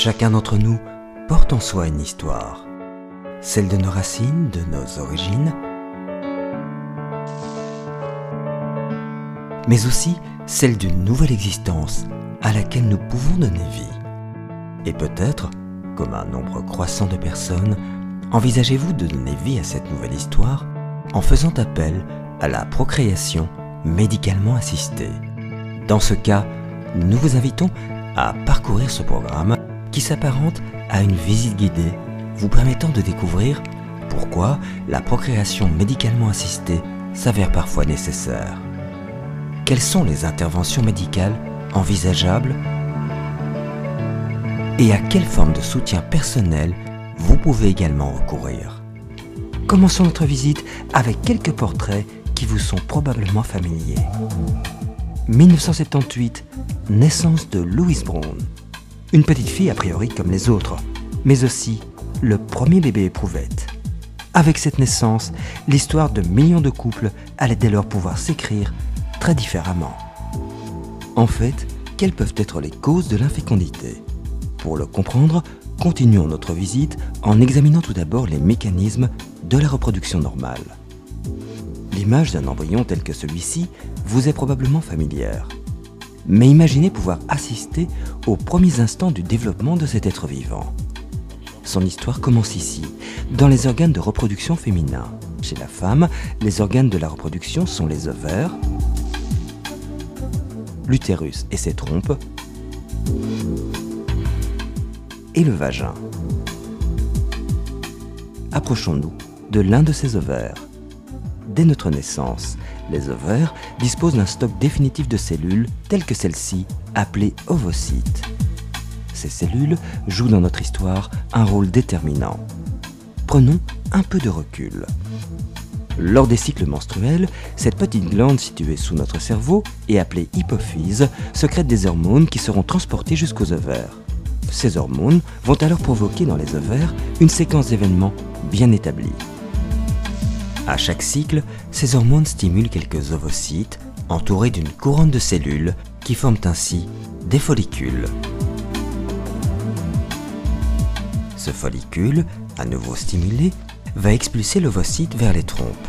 Chacun d'entre nous porte en soi une histoire, celle de nos racines, de nos origines, mais aussi celle d'une nouvelle existence à laquelle nous pouvons donner vie. Et peut-être, comme un nombre croissant de personnes, envisagez-vous de donner vie à cette nouvelle histoire en faisant appel à la procréation médicalement assistée. Dans ce cas, nous vous invitons à parcourir ce programme qui s'apparente à une visite guidée vous permettant de découvrir pourquoi la procréation médicalement assistée s'avère parfois nécessaire. Quelles sont les interventions médicales envisageables et à quelle forme de soutien personnel vous pouvez également recourir. Commençons notre visite avec quelques portraits qui vous sont probablement familiers. 1978, naissance de Louise Brown. Une petite fille a priori comme les autres, mais aussi le premier bébé éprouvette. Avec cette naissance, l'histoire de millions de couples allait dès lors pouvoir s'écrire très différemment. En fait, quelles peuvent être les causes de l'infécondité? Pour le comprendre, continuons notre visite en examinant tout d'abord les mécanismes de la reproduction normale. L'image d'un embryon tel que celui-ci vous est probablement familière. Mais imaginez pouvoir assister aux premiers instants du développement de cet être vivant. Son histoire commence ici, dans les organes de reproduction féminins. Chez la femme, les organes de la reproduction sont les ovaires, l'utérus et ses trompes, et le vagin. Approchons-nous de l'un de ces ovaires. Dès notre naissance, les ovaires disposent d'un stock définitif de cellules telles que celles-ci, appelées ovocytes. Ces cellules jouent dans notre histoire un rôle déterminant. Prenons un peu de recul. Lors des cycles menstruels, cette petite glande située sous notre cerveau et appelée hypophyse sécrète des hormones qui seront transportées jusqu'aux ovaires. Ces hormones vont alors provoquer dans les ovaires une séquence d'événements bien établie. À chaque cycle, ces hormones stimulent quelques ovocytes entourés d'une couronne de cellules qui forment ainsi des follicules. Ce follicule, à nouveau stimulé, va expulser l'ovocyte vers les trompes.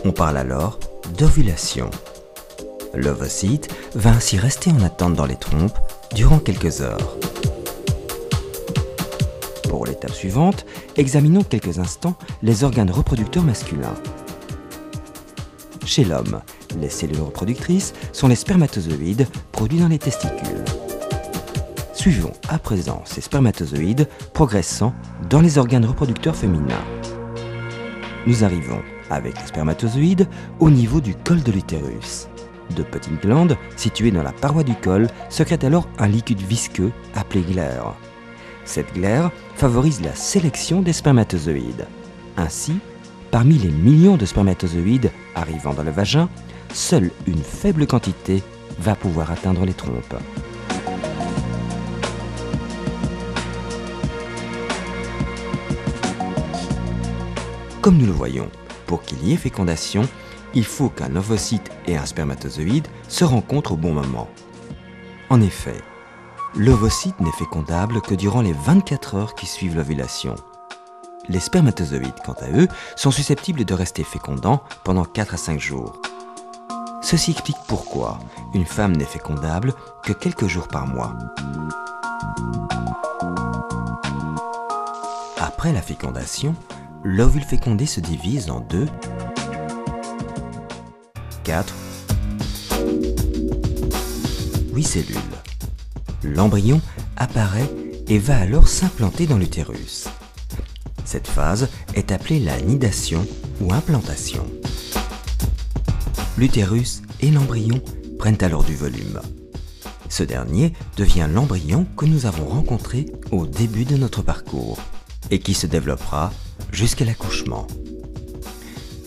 On parle alors d'ovulation. L'ovocyte va ainsi rester en attente dans les trompes durant quelques heures. Pour l'étape suivante, examinons quelques instants les organes reproducteurs masculins. Chez l'homme, les cellules reproductrices sont les spermatozoïdes produits dans les testicules. Suivons à présent ces spermatozoïdes progressant dans les organes reproducteurs féminins. Nous arrivons, avec les spermatozoïdes, au niveau du col de l'utérus. De petites glandes, situées dans la paroi du col, sécrètent alors un liquide visqueux appelé glaire. Cette glaire favorise la sélection des spermatozoïdes. Ainsi, parmi les millions de spermatozoïdes arrivant dans le vagin, seule une faible quantité va pouvoir atteindre les trompes. Comme nous le voyons, pour qu'il y ait fécondation, il faut qu'un ovocyte et un spermatozoïde se rencontrent au bon moment. En effet, l'ovocyte n'est fécondable que durant les 24 heures qui suivent l'ovulation. Les spermatozoïdes, quant à eux, sont susceptibles de rester fécondants pendant 4 à 5 jours. Ceci explique pourquoi une femme n'est fécondable que quelques jours par mois. Après la fécondation, l'ovule fécondé se divise en 2, 4, 8 cellules. L'embryon apparaît et va alors s'implanter dans l'utérus. Cette phase est appelée la nidation ou implantation. L'utérus et l'embryon prennent alors du volume. Ce dernier devient l'embryon que nous avons rencontré au début de notre parcours et qui se développera jusqu'à l'accouchement.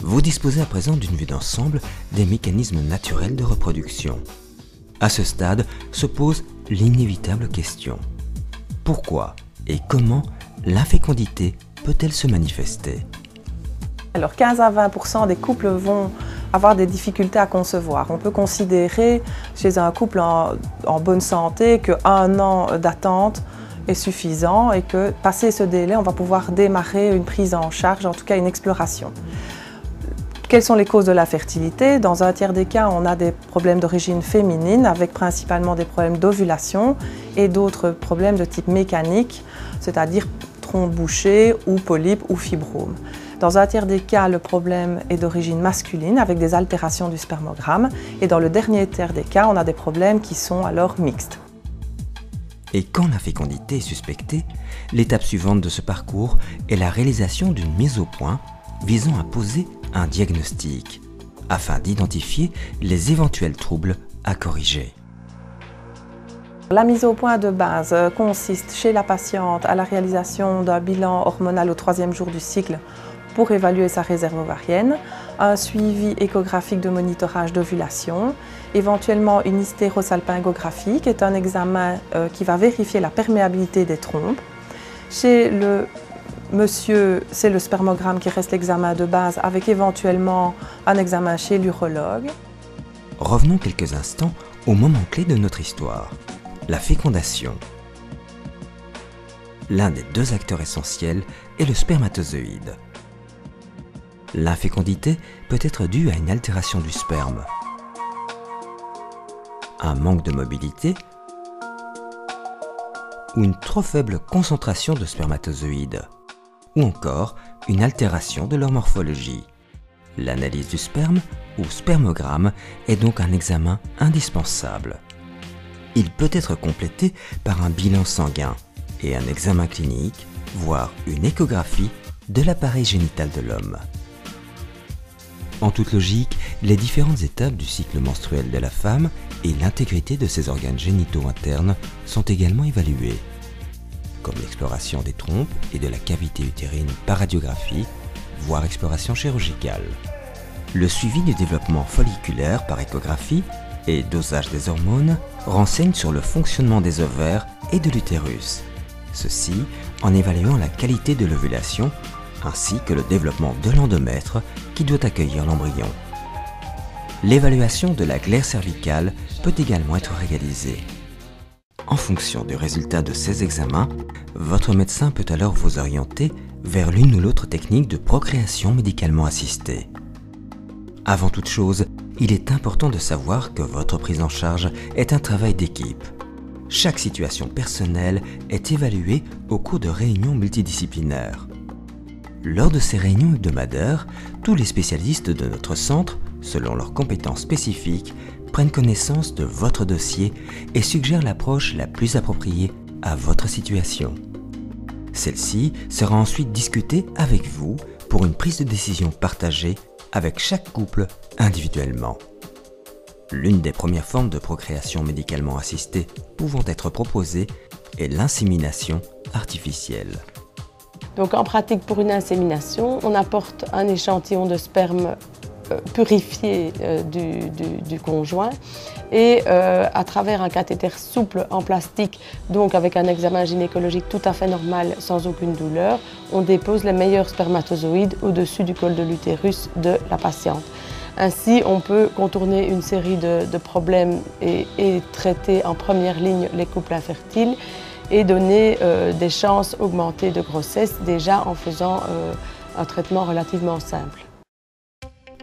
Vous disposez à présent d'une vue d'ensemble des mécanismes naturels de reproduction. À ce stade se pose l'inévitable question. Pourquoi et comment l'infécondité peut-elle se manifester? Alors 15 à 20% des couples vont avoir des difficultés à concevoir. On peut considérer chez un couple en bonne santé qu'1 an d'attente est suffisant et que, passé ce délai, on va pouvoir démarrer une prise en charge, en tout cas une exploration. Quelles sont les causes de la fertilité? Dans un tiers des cas, on a des problèmes d'origine féminine avec principalement des problèmes d'ovulation et d'autres problèmes de type mécanique, c'est-à-dire trompe bouchée ou polype ou fibrome. Dans un tiers des cas, le problème est d'origine masculine avec des altérations du spermogramme et dans le dernier tiers des cas, on a des problèmes qui sont alors mixtes. Et quand la fécondité est suspectée, l'étape suivante de ce parcours est la réalisation d'une mise au point visant à poser un diagnostic afin d'identifier les éventuels troubles à corriger. La mise au point de base consiste chez la patiente à la réalisation d'un bilan hormonal au 3e jour du cycle pour évaluer sa réserve ovarienne, un suivi échographique de monitorage d'ovulation, éventuellement une hystérosalpingographie qui est un examen qui va vérifier la perméabilité des trompes. Chez le monsieur, c'est le spermogramme qui reste l'examen de base avec éventuellement un examen chez l'urologue. Revenons quelques instants au moment clé de notre histoire, la fécondation. L'un des 2 acteurs essentiels est le spermatozoïde. L'infécondité peut être due à une altération du sperme, un manque de mobilité ou une trop faible concentration de spermatozoïdes, ou encore une altération de leur morphologie. L'analyse du sperme, ou spermogramme, est donc un examen indispensable. Il peut être complété par un bilan sanguin et un examen clinique, voire une échographie de l'appareil génital de l'homme. En toute logique, les différentes étapes du cycle menstruel de la femme et l'intégrité de ses organes génitaux internes sont également évaluées, comme l'exploration des trompes et de la cavité utérine par radiographie, voire exploration chirurgicale. Le suivi du développement folliculaire par échographie et dosage des hormones renseigne sur le fonctionnement des ovaires et de l'utérus. Ceci en évaluant la qualité de l'ovulation ainsi que le développement de l'endomètre qui doit accueillir l'embryon. L'évaluation de la glaire cervicale peut également être réalisée. En fonction du résultat de ces examens, votre médecin peut alors vous orienter vers l'une ou l'autre technique de procréation médicalement assistée. Avant toute chose, il est important de savoir que votre prise en charge est un travail d'équipe. Chaque situation personnelle est évaluée au cours de réunions multidisciplinaires. Lors de ces réunions hebdomadaires, tous les spécialistes de notre centre, selon leurs compétences spécifiques, prennent connaissance de votre dossier et suggèrent l'approche la plus appropriée à votre situation. Celle-ci sera ensuite discutée avec vous pour une prise de décision partagée avec chaque couple individuellement. L'une des premières formes de procréation médicalement assistée pouvant être proposée est l'insémination artificielle. Donc en pratique, pour une insémination, on apporte un échantillon de sperme purifié du conjoint et à travers un cathéter souple en plastique, donc avec un examen gynécologique tout à fait normal, sans aucune douleur, on dépose les meilleurs spermatozoïdes au-dessus du col de l'utérus de la patiente. Ainsi, on peut contourner une série de problèmes et traiter en première ligne les couples infertiles et donner des chances augmentées de grossesse déjà en faisant un traitement relativement simple.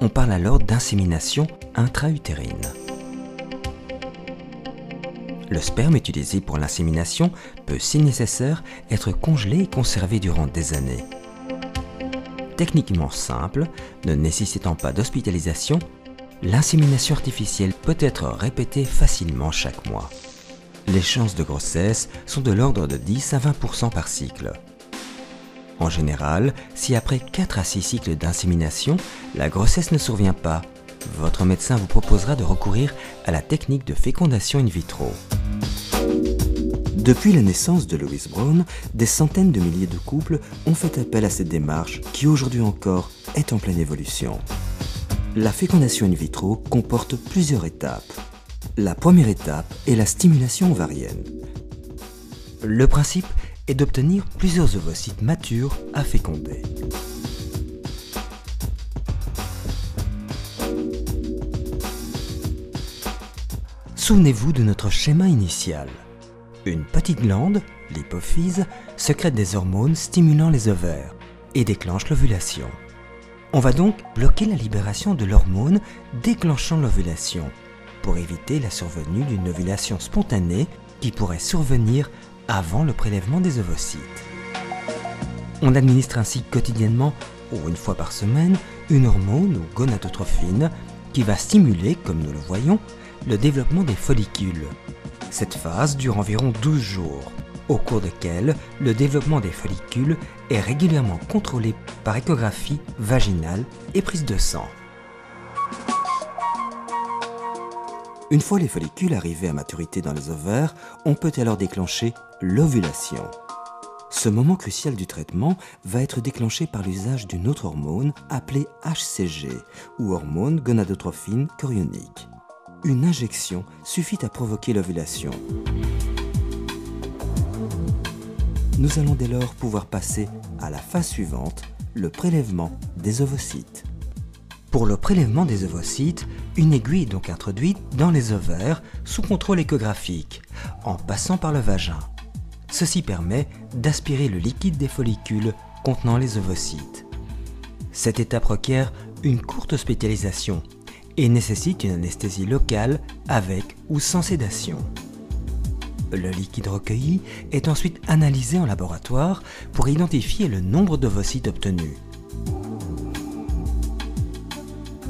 On parle alors d'insémination intra-utérine. Le sperme utilisé pour l'insémination peut, si nécessaire, être congelé et conservé durant des années. Techniquement simple, ne nécessitant pas d'hospitalisation, l'insémination artificielle peut être répétée facilement chaque mois. Les chances de grossesse sont de l'ordre de 10 à 20% par cycle. En général, si après 4 à 6 cycles d'insémination, la grossesse ne survient pas, votre médecin vous proposera de recourir à la technique de fécondation in vitro. Depuis la naissance de Lewis Brown, des centaines de milliers de couples ont fait appel à cette démarche qui aujourd'hui encore est en pleine évolution. La fécondation in vitro comporte plusieurs étapes. La première étape est la stimulation ovarienne. Le principe est d'obtenir plusieurs ovocytes matures à féconder. Souvenez-vous de notre schéma initial. Une petite glande, l'hypophyse, sécrète des hormones stimulant les ovaires et déclenche l'ovulation. On va donc bloquer la libération de l'hormone déclenchant l'ovulation pour éviter la survenue d'une ovulation spontanée qui pourrait survenir avant le prélèvement des ovocytes. On administre ainsi quotidiennement ou une fois par semaine une hormone ou gonadotrophine qui va stimuler, comme nous le voyons, le développement des follicules. Cette phase dure environ 12 jours, au cours desquels le développement des follicules est régulièrement contrôlé par échographie vaginale et prise de sang. Une fois les follicules arrivés à maturité dans les ovaires, on peut alors déclencher l'ovulation. Ce moment crucial du traitement va être déclenché par l'usage d'une autre hormone appelée HCG, ou hormone gonadotrophine chorionique. Une injection suffit à provoquer l'ovulation. Nous allons dès lors pouvoir passer à la phase suivante, le prélèvement des ovocytes. Pour le prélèvement des ovocytes, une aiguille est donc introduite dans les ovaires sous contrôle échographique, en passant par le vagin. Ceci permet d'aspirer le liquide des follicules contenant les ovocytes. Cette étape requiert une courte hospitalisation et nécessite une anesthésie locale avec ou sans sédation. Le liquide recueilli est ensuite analysé en laboratoire pour identifier le nombre d'ovocytes obtenus.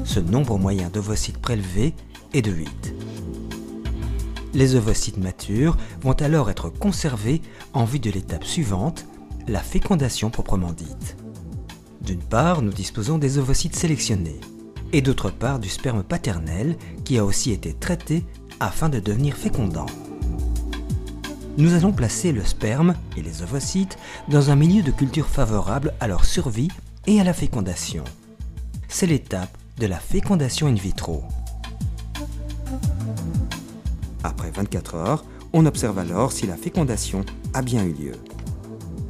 Ce nombre moyen d'ovocytes prélevés est de 8. Les ovocytes matures vont alors être conservés en vue de l'étape suivante, la fécondation proprement dite. D'une part, nous disposons des ovocytes sélectionnés, et d'autre part du sperme paternel qui a aussi été traité afin de devenir fécondant. Nous allons placer le sperme et les ovocytes dans un milieu de culture favorable à leur survie et à la fécondation. C'est l'étape de la fécondation in vitro. Après 24 heures, on observe alors si la fécondation a bien eu lieu.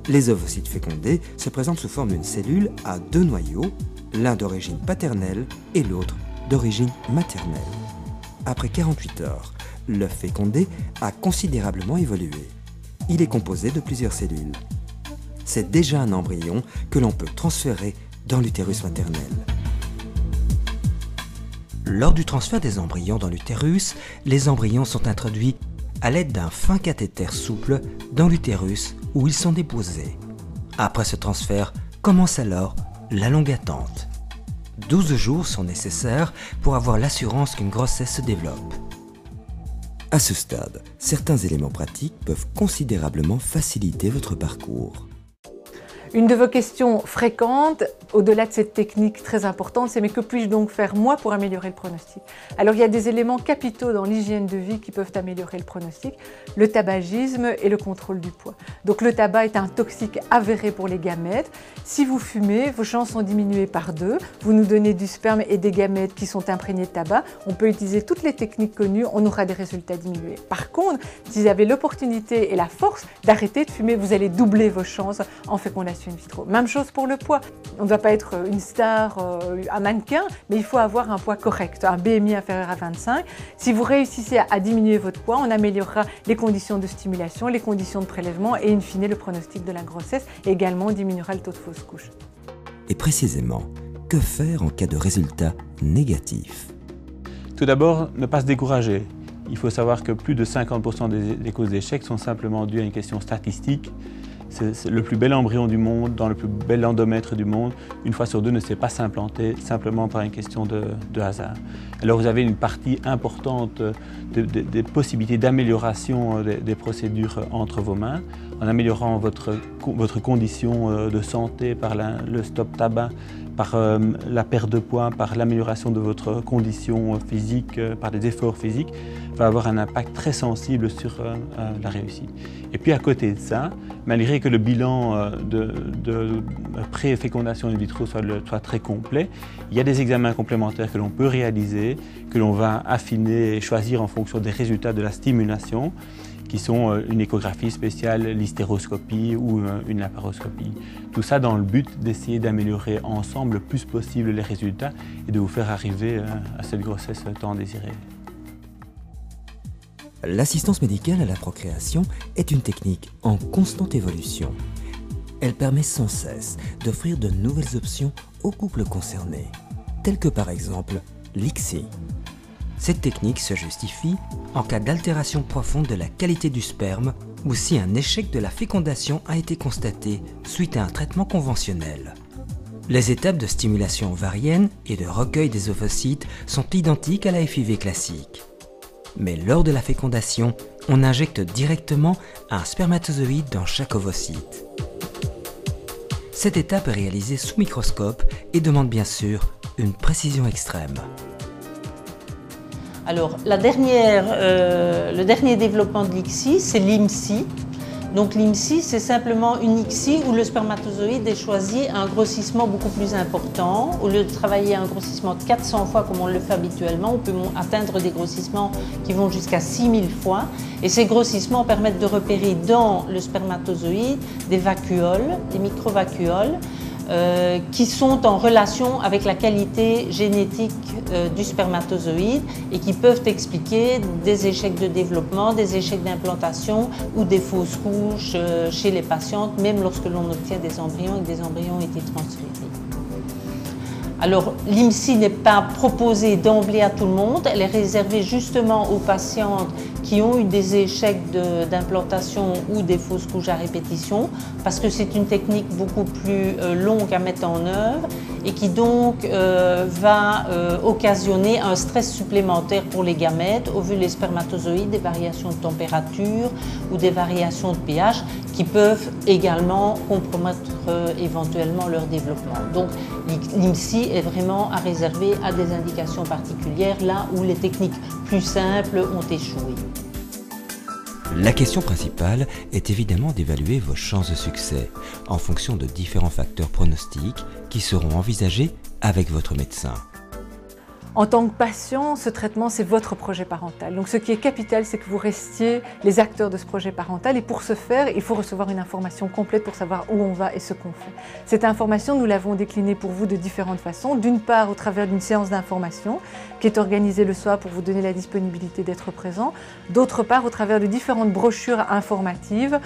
Les ovocytes fécondés se présentent sous forme d'une cellule à 2 noyaux, l'un d'origine paternelle et l'autre d'origine maternelle. Après 48 heures, l'œuf fécondé a considérablement évolué. Il est composé de plusieurs cellules. C'est déjà un embryon que l'on peut transférer dans l'utérus maternel. Lors du transfert des embryons dans l'utérus, les embryons sont introduits à l'aide d'un fin cathéter souple dans l'utérus où ils sont déposés. Après ce transfert, commence alors la longue attente. 12 jours sont nécessaires pour avoir l'assurance qu'une grossesse se développe. À ce stade, certains éléments pratiques peuvent considérablement faciliter votre parcours. Une de vos questions fréquentes, au-delà de cette technique très importante, c'est mais que puis-je donc faire moi pour améliorer le pronostic? Alors il y a des éléments capitaux dans l'hygiène de vie qui peuvent améliorer le pronostic, le tabagisme et le contrôle du poids. Donc le tabac est un toxique avéré pour les gamètes. Si vous fumez, vos chances sont diminuées par 2. Vous nous donnez du sperme et des gamètes qui sont imprégnés de tabac. On peut utiliser toutes les techniques connues, on aura des résultats diminués. Par contre, si vous avez l'opportunité et la force d'arrêter de fumer, vous allez doubler vos chances en fécondation in vitro. Même chose pour le poids. On ne doit pas être une star, un mannequin, mais il faut avoir un poids correct, un BMI inférieur à 25. Si vous réussissez à diminuer votre poids, on améliorera les conditions de stimulation, les conditions de prélèvement et in fine le pronostic de la grossesse et également on diminuera le taux de fausse couche. Et précisément, que faire en cas de résultats négatifs? Tout d'abord, ne pas se décourager. Il faut savoir que plus de 50% des causes d'échec sont simplement dues à une question statistique. C'est le plus bel embryon du monde, dans le plus bel endomètre du monde, une fois sur 2 ne sait pas s'implanter simplement par une question de hasard. Alors vous avez une partie importante des possibilités d'amélioration des procédures entre vos mains, en améliorant votre condition de santé par le stop tabac, par la perte de poids, par l'amélioration de votre condition physique, par des efforts physiques, va avoir un impact très sensible sur la réussite. Et puis à côté de ça, malgré que le bilan de pré-fécondation in vitro soit très complet, il y a des examens complémentaires que l'on peut réaliser, que l'on va affiner et choisir en fonction des résultats de la stimulation, qui sont une échographie spéciale, l'hystéroscopie ou une laparoscopie. Tout ça dans le but d'essayer d'améliorer ensemble le plus possible les résultats et de vous faire arriver à cette grossesse tant désirée. L'assistance médicale à la procréation est une technique en constante évolution. Elle permet sans cesse d'offrir de nouvelles options aux couples concernés, telles que par exemple l'ICSI. Cette technique se justifie en cas d'altération profonde de la qualité du sperme ou si un échec de la fécondation a été constaté suite à un traitement conventionnel. Les étapes de stimulation ovarienne et de recueil des ovocytes sont identiques à la FIV classique. Mais lors de la fécondation, on injecte directement un spermatozoïde dans chaque ovocyte. Cette étape est réalisée sous microscope et demande bien sûr une précision extrême. Alors, le dernier développement de l'ICSI, c'est l'IMSI. Donc l'IMSI, c'est simplement une ICSI où le spermatozoïde est choisi à un grossissement beaucoup plus important. Au lieu de travailler à un grossissement de 400 fois comme on le fait habituellement, on peut atteindre des grossissements qui vont jusqu'à 6000 fois. Et ces grossissements permettent de repérer dans le spermatozoïde des vacuoles, des microvacuoles, qui sont en relation avec la qualité génétique du spermatozoïde et qui peuvent expliquer des échecs de développement, des échecs d'implantation ou des fausses couches chez les patientes, même lorsque l'on obtient des embryons et que des embryons ont été transférés. Alors, l'IMSI n'est pas proposée d'emblée à tout le monde, elle est réservée justement aux patientes qui ont eu des échecs d'implantation ou des fausses couches à répétition, parce que c'est une technique beaucoup plus longue à mettre en œuvre et qui donc va occasionner un stress supplémentaire pour les gamètes, ovules et spermatozoïdes, des variations de température ou des variations de pH qui peuvent également compromettre éventuellement leur développement. Donc l'IMSI est vraiment à réserver à des indications particulières, là où les techniques plus simples ont échoué. La question principale est évidemment d'évaluer vos chances de succès en fonction de différents facteurs pronostiques qui seront envisagés avec votre médecin. En tant que patient, ce traitement, c'est votre projet parental. Donc ce qui est capital, c'est que vous restiez les acteurs de ce projet parental. Et pour ce faire, il faut recevoir une information complète pour savoir où on va et ce qu'on fait. Cette information, nous l'avons déclinée pour vous de différentes façons. D'une part, au travers d'une séance d'information qui est organisée le soir pour vous donner la disponibilité d'être présent. D'autre part, au travers de différentes brochures informatives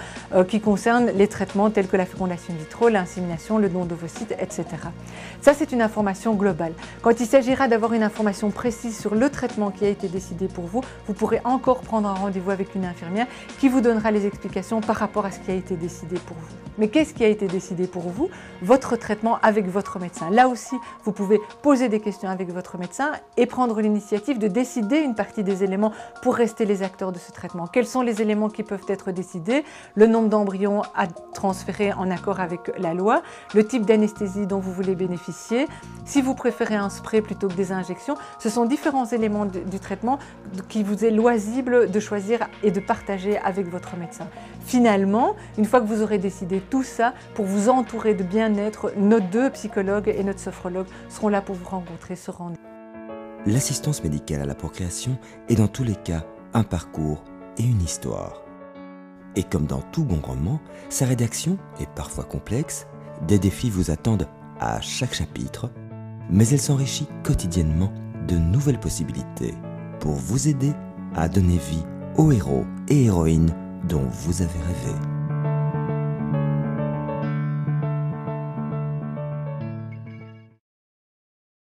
qui concernent les traitements tels que la fécondation in vitro, l'insémination, le don d'ovocytes, etc. Ça, c'est une information globale. Quand il s'agira d'avoir une information précise sur le traitement qui a été décidé pour vous, vous pourrez encore prendre un rendez-vous avec une infirmière qui vous donnera les explications par rapport à ce qui a été décidé pour vous. Mais qu'est-ce qui a été décidé pour vous? Votre traitement avec votre médecin. Là aussi, vous pouvez poser des questions avec votre médecin et prendre l'initiative de décider une partie des éléments pour rester les acteurs de ce traitement. Quels sont les éléments qui peuvent être décidés? Le nombre d'embryons à transférer en accord avec la loi, le type d'anesthésie dont vous voulez bénéficier, si vous préférez un spray plutôt que des injections. Ce sont différents éléments du traitement qui vous est loisible de choisir et de partager avec votre médecin. Finalement, une fois que vous aurez décidé tout ça, pour vous entourer de bien-être, nos deux psychologues et notre sophrologue seront là pour vous rencontrer, se rendre. L'assistance médicale à la procréation est dans tous les cas un parcours et une histoire. Et comme dans tout bon roman, sa rédaction est parfois complexe, des défis vous attendent à chaque chapitre, mais elle s'enrichit quotidiennement de nouvelles possibilités pour vous aider à donner vie aux héros et héroïnes dont vous avez rêvé.